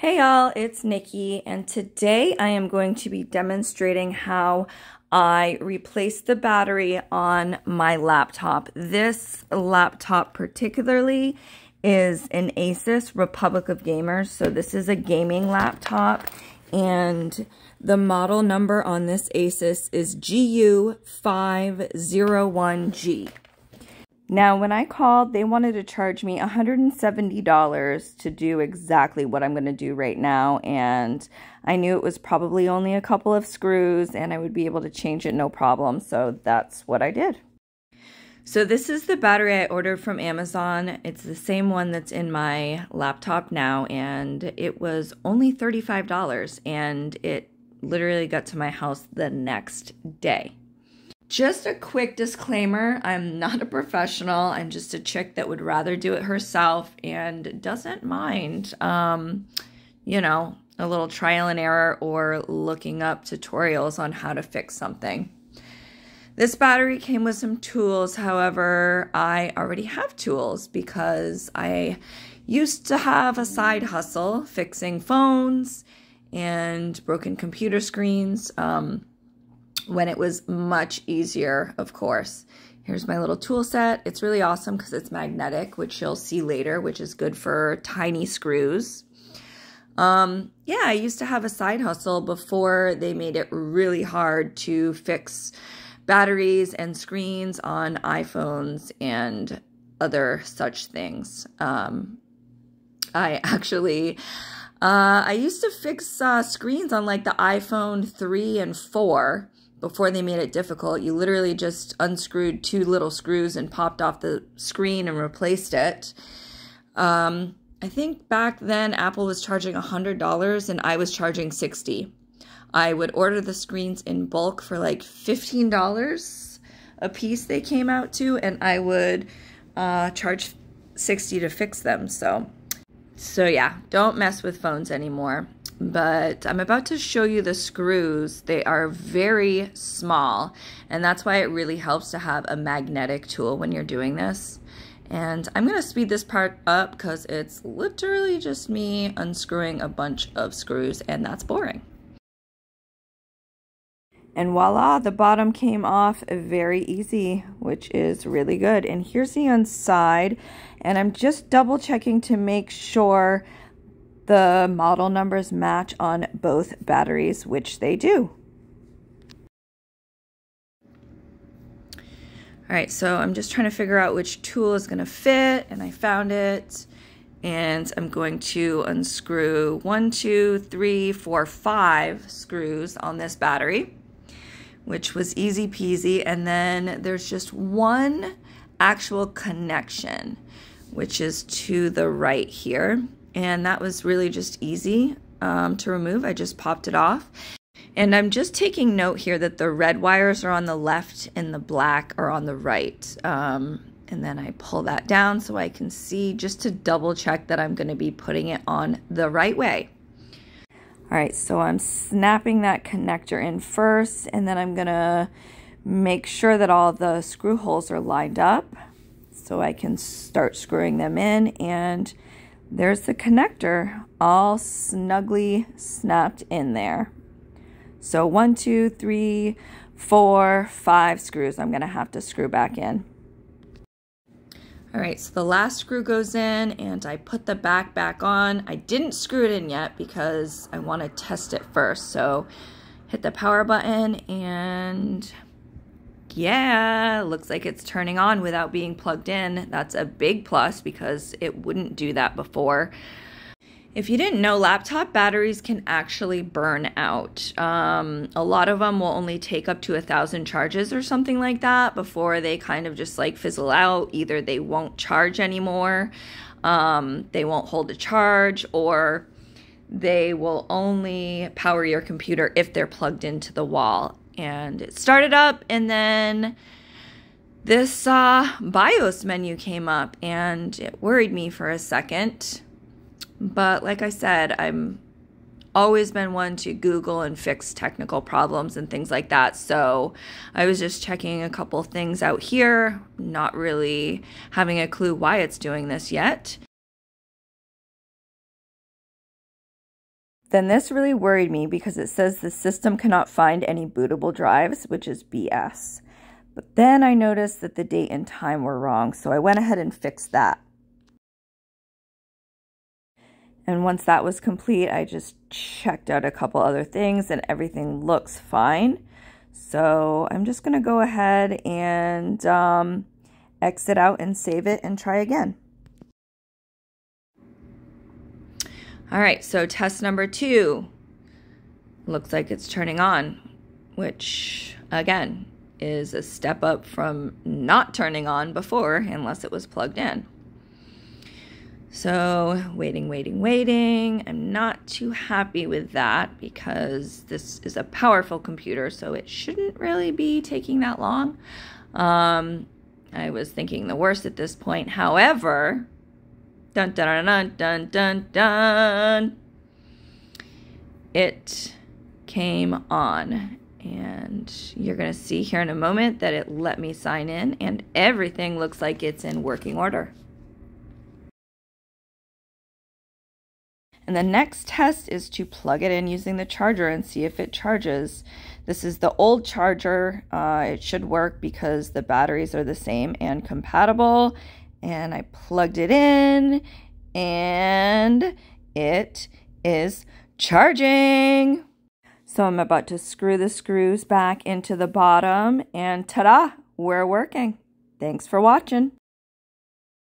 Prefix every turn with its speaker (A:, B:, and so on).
A: Hey y'all, it's Nikki, and today I am going to be demonstrating how I replace the battery on my laptop. This laptop particularly is an Asus Republic of Gamers, so this is a gaming laptop, and the model number on this Asus is GU501G. Now, when I called, they wanted to charge me $170 to do exactly what I'm going to do right now, and I knew it was probably only a couple of screws and I would be able to change it no problem, so that's what I did. So this is the battery I ordered from Amazon. It's the same one that's in my laptop now, and it was only $35, and it literally got to my house the next day. Just a quick disclaimer, I'm not a professional. I'm just a chick that would rather do it herself and doesn't mind, you know, a little trial and error or looking up tutorials on how to fix something. This battery came with some tools. However, I already have tools because I used to have a side hustle fixing phones and broken computer screens. When it was much easier, of course. Here's my little tool set. It's really awesome because it's magnetic, which you'll see later, which is good for tiny screws. Yeah, I used to have a side hustle before they made it really hard to fix batteries and screens on iPhones and other such things. I used to fix screens on like the iPhone 3 and 4 before they made it difficult. You literally just unscrewed two little screws and popped off the screen and replaced it. I think back then Apple was charging $100 and I was charging $60. I would order the screens in bulk for like $15 a piece they came out to, and I would charge $60 to fix them. So yeah, don't mess with phones anymore. But I'm about to show you the screws. They are very small, and that's why it really helps to have a magnetic tool when you're doing this. And I'm going to speed this part up because it's literally just me unscrewing a bunch of screws, and that's boring. And voila, the bottom came off very easy, which is really good. And here's the inside, and I'm just double checking to make sure the model numbers match on both batteries, which they do. All right, so I'm just trying to figure out which tool is going to fit, and I found it. And I'm going to unscrew 1, 2, 3, 4, 5 screws on this battery, which was easy peasy. And then there's just one actual connection, which is to the right here. And that was really just easy to remove. I just popped it off. And I'm just taking note here that the red wires are on the left and the black are on the right. And then I pull that down so I can see, just to double check that I'm going to be putting it on the right way. All right, so I'm snapping that connector in first, and then I'm going to make sure that all the screw holes are lined up so I can start screwing them in. And there's the connector all snugly snapped in there. So 1, 2, 3, 4, 5 screws I'm going to have to screw back in. All right, so the last screw goes in, and I put the back on. I didn't screw it in yet because I want to test it first. So hit the power button, and yeah, looks like it's turning on without being plugged in. That's a big plus because it wouldn't do that before. If you didn't know, laptop batteries can actually burn out. A lot of them will only take up to 1,000 charges or something like that before they kind of just like fizzle out. Either they won't charge anymore, they won't hold a charge, or they will only power your computer if they're plugged into the wall. And it started up, and then this BIOS menu came up, and it worried me for a second. But like I said, I'm always been one to Google and fix technical problems and things like that. So I was just checking a couple things out here, not really having a clue why it's doing this yet. Then this really worried me because it says the system cannot find any bootable drives, which is BS. But then I noticed that the date and time were wrong, so I went ahead and fixed that. And once that was complete, I just checked out a couple other things and everything looks fine. So I'm just going to go ahead and exit out and save it and try again. All right, so test number 2. Looks like it's turning on, which again is a step up from not turning on before unless it was plugged in. So waiting. I'm not too happy with that because this is a powerful computer, so it shouldn't really be taking that long. I was thinking the worst at this point. However, dun dun dun dun dun dun, it came on. And you're going to see here in a moment that it let me sign in and everything looks like it's in working order. And the next test is to plug it in using the charger and see if it charges. This is the old charger. It should work because the batteries are the same and compatible. And I plugged it in and it is charging. So I'm about to screw the screws back into the bottom and ta-da, we're working. Thanks for watching.